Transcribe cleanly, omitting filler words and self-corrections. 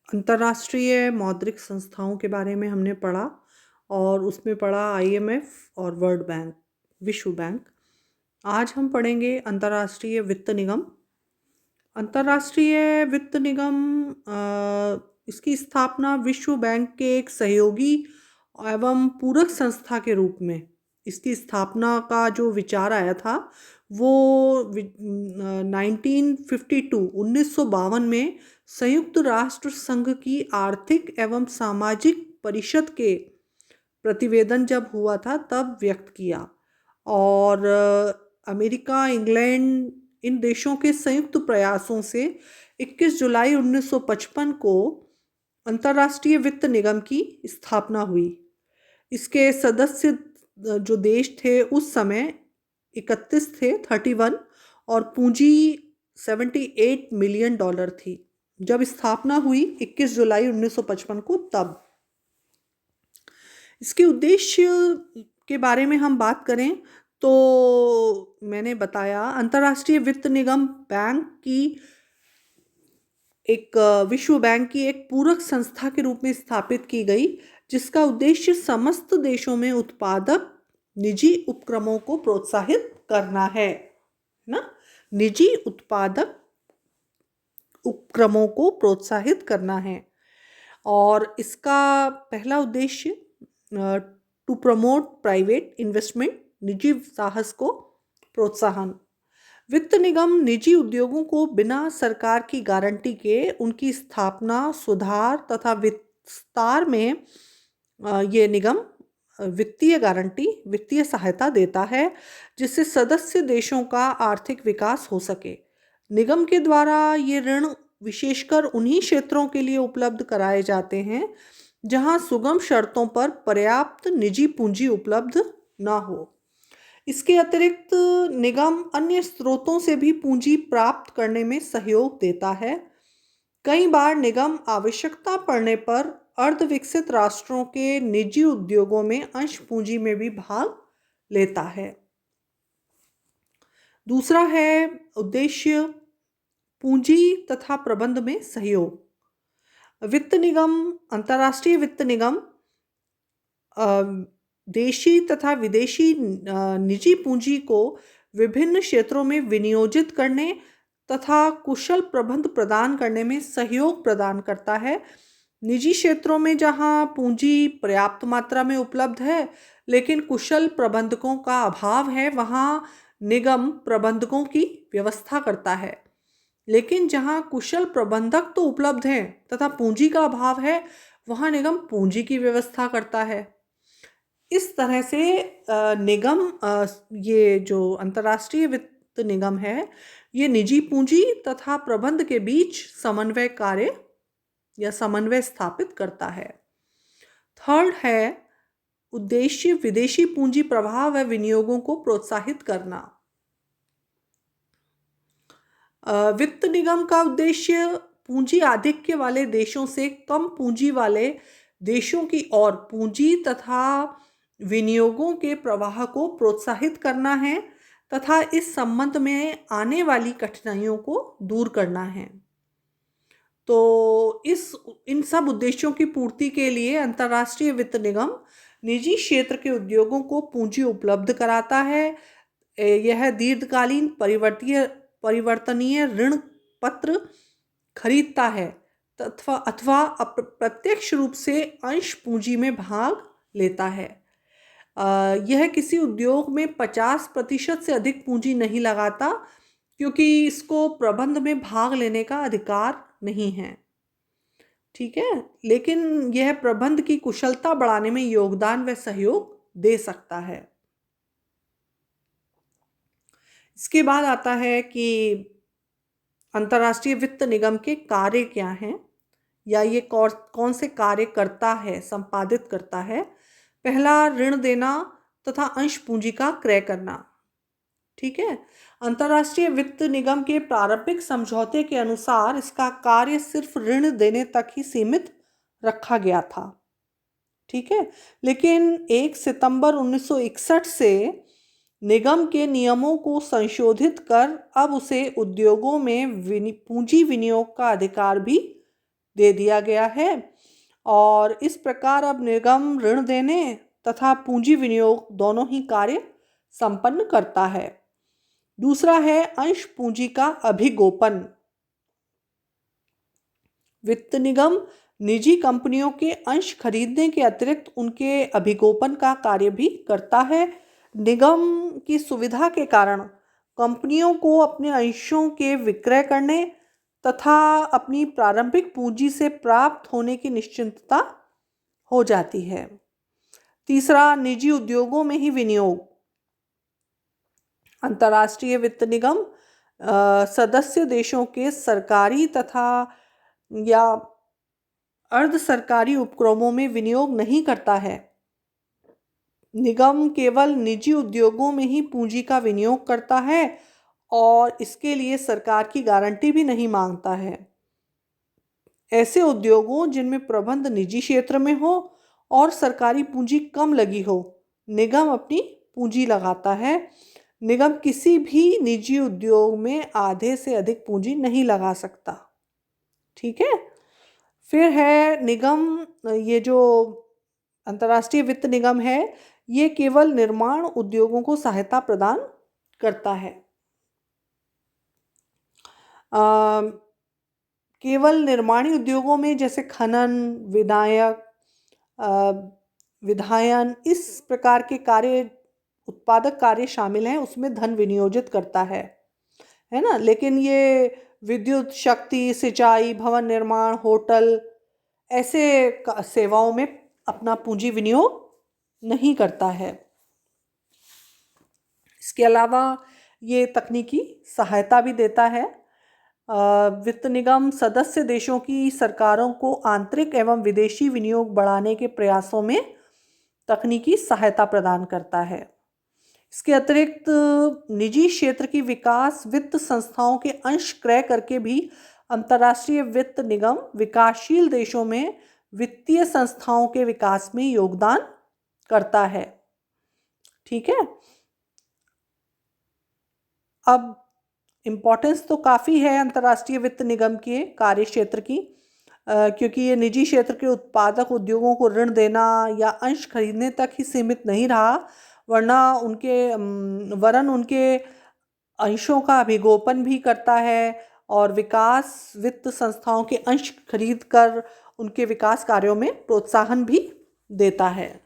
अंतर्राष्ट्रीय मौद्रिक संस्थाओं के बारे में हमने पढ़ा और उसमें पढ़ा आईएमएफ और वर्ल्ड बैंक, विश्व बैंक। आज हम पढ़ेंगे अंतर्राष्ट्रीय वित्त निगम। अंतर्राष्ट्रीय वित्त निगम इसकी स्थापना विश्व बैंक के एक सहयोगी एवं पूरक संस्था के रूप में इसकी स्थापना का जो विचार आया था वो 1952 में संयुक्त राष्ट्र संघ की आर्थिक एवं सामाजिक परिषद के प्रतिवेदन जब हुआ था तब व्यक्त किया। और अमेरिका, इंग्लैंड, इन देशों के संयुक्त प्रयासों से 21 जुलाई 1955 को अंतर्राष्ट्रीय वित्त निगम की स्थापना हुई। इसके सदस्य जो देश थे उस समय 31 थे, 31, और पूंजी $78 मिलियन थी जब स्थापना हुई 21 जुलाई 1955 को। तब इसके उद्देश्य के बारे में हम बात करें तो मैंने बताया अंतर्राष्ट्रीय वित्त निगम बैंक की एक विश्व बैंक की एक पूरक संस्था के रूप में स्थापित की गई, जिसका उद्देश्य समस्त देशों में उत्पादक निजी उपक्रमों को प्रोत्साहित करना है ना। निजी उत्पादक उपक्रमों को प्रोत्साहित करना है और इसका पहला उद्देश्य टू प्रमोट प्राइवेट इन्वेस्टमेंट, निजी साहस को प्रोत्साहन। वित्त निगम निजी उद्योगों को बिना सरकार की गारंटी के उनकी स्थापना, सुधार तथा विस्तार में ये निगम वित्तीय गारंटी, वित्तीय सहायता देता है जिससे सदस्य देशों का आर्थिक विकास हो सके। निगम के द्वारा ये ऋण विशेषकर उन्हीं क्षेत्रों के लिए उपलब्ध कराए जाते हैं जहां सुगम शर्तों पर पर्याप्त निजी पूंजी उपलब्ध ना हो। इसके अतिरिक्त निगम अन्य स्रोतों से भी पूंजी प्राप्त करने में सहयोग देता है। कई बार निगम आवश्यकता पड़ने पर अर्धविकसित राष्ट्रों के निजी उद्योगों में अंश पूंजी में भी भाग लेता है। दूसरा है उद्देश्य पूंजी तथा प्रबंध में सहयोग। वित्त निगम, अंतर्राष्ट्रीय वित्त निगम देशी तथा विदेशी निजी पूंजी को विभिन्न क्षेत्रों में विनियोजित करने तथा कुशल प्रबंध प्रदान करने में सहयोग प्रदान करता है। निजी क्षेत्रों में जहां पूंजी पर्याप्त मात्रा में उपलब्ध है लेकिन कुशल प्रबंधकों का अभाव है, वहां निगम प्रबंधकों की व्यवस्था करता है। लेकिन जहां कुशल प्रबंधक तो उपलब्ध हैं तथा पूंजी का अभाव है, वहां निगम पूंजी की व्यवस्था करता है। इस तरह से निगम, ये जो अंतर्राष्ट्रीय वित्त निगम है, ये निजी पूंजी तथा प्रबंध के बीच समन्वय कार्य या समन्वय स्थापित करता है। थर्ड है उद्देश्य विदेशी पूंजी प्रवाह व विनियोगों को प्रोत्साहित करना। वित्त निगम का उद्देश्य पूंजी आधिक्य वाले देशों से कम पूंजी वाले देशों की ओर पूंजी तथा विनियोगों के प्रवाह को प्रोत्साहित करना है तथा इस संबंध में आने वाली कठिनाइयों को दूर करना है। तो इन सब उद्देश्यों की पूर्ति के लिए अंतर्राष्ट्रीय वित्त निगम निजी क्षेत्र के उद्योगों को पूंजी उपलब्ध कराता है। यह दीर्घकालीन परिवर्तनीय ऋण पत्र खरीदता है अथवा अप्रत्यक्ष रूप से अंश पूंजी में भाग लेता है। यह किसी उद्योग में 50% से अधिक पूंजी नहीं लगाता क्योंकि इसको प्रबंध में भाग लेने का अधिकार नहीं है, ठीक है, लेकिन यह प्रबंध की कुशलता बढ़ाने में योगदान व सहयोग दे सकता है। इसके बाद आता है कि अंतर्राष्ट्रीय वित्त निगम के कार्य क्या हैं या ये कौन से कार्य करता है, संपादित करता है। पहला, ऋण देना तथा अंश पूंजी का क्रय करना, ठीक है। अंतर्राष्ट्रीय वित्त निगम के प्रारंभिक समझौते के अनुसार इसका कार्य सिर्फ ऋण देने तक ही सीमित रखा गया था, ठीक है। लेकिन 1 सितंबर 1961 से निगम के नियमों को संशोधित कर अब उसे उद्योगों में पूंजी विनियोग का अधिकार भी दे दिया गया है और इस प्रकार अब निगम ऋण देने तथा पूंजी विनियोग दोनों ही कार्य संपन्न करता है। दूसरा है अंश पूंजी का अभिगोपन। वित्त निगम निजी कंपनियों के अंश खरीदने के अतिरिक्त उनके अभिगोपन का कार्य भी करता है। निगम की सुविधा के कारण कंपनियों को अपने अंशों के विक्रय करने तथा अपनी प्रारंभिक पूंजी से प्राप्त होने की निश्चिंतता हो जाती है। तीसरा, निजी उद्योगों में ही विनियोग। अंतर्राष्ट्रीय वित्त निगम सदस्य देशों के सरकारी तथा या अर्ध सरकारी उपक्रमों में विनियोग नहीं करता है। निगम केवल निजी उद्योगों में ही पूंजी का विनियोग करता है और इसके लिए सरकार की गारंटी भी नहीं मांगता है। ऐसे उद्योगों जिनमें प्रबंध निजी क्षेत्र में हो और सरकारी पूंजी कम लगी हो, निगम अपनी पूंजी लगाता है। निगम किसी भी निजी उद्योग में आधे से अधिक पूंजी नहीं लगा सकता। ठीक है। फिर है निगम, ये जो अंतर्राष्ट्रीय वित्त निगम है ये केवल निर्माण उद्योगों को सहायता प्रदान करता है। केवल निर्माणी उद्योगों में जैसे खनन, विधायन इस प्रकार के कार्य, उत्पादक कार्य शामिल हैं, उसमें धन विनियोजित करता है ना। लेकिन ये विद्युत शक्ति, सिंचाई, भवन निर्माण, होटल ऐसे सेवाओं में अपना पूंजी विनियोग नहीं करता है। इसके अलावा ये तकनीकी सहायता भी देता है। वित्त निगम सदस्य देशों की सरकारों को आंतरिक एवं विदेशी विनियोग बढ़ाने के प्रयासों में तकनीकी सहायता प्रदान करता है। इसके अतिरिक्त निजी क्षेत्र की विकास वित्त संस्थाओं के अंश क्रय करके भी अंतर्राष्ट्रीय वित्त निगम विकासशील देशों में वित्तीय संस्थाओं के विकास में योगदान करता है। ठीक है। अब इम्पोर्टेंस तो काफ़ी है अंतर्राष्ट्रीय वित्त निगम के कार्य क्षेत्र की, क्योंकि ये निजी क्षेत्र के उत्पादक उद्योगों को ऋण देना या अंश खरीदने तक ही सीमित नहीं रहा, वरन उनके अंशों का अभिगोपन भी करता है और विकास वित्त संस्थाओं के अंश खरीद कर उनके विकास कार्यों में प्रोत्साहन भी देता है।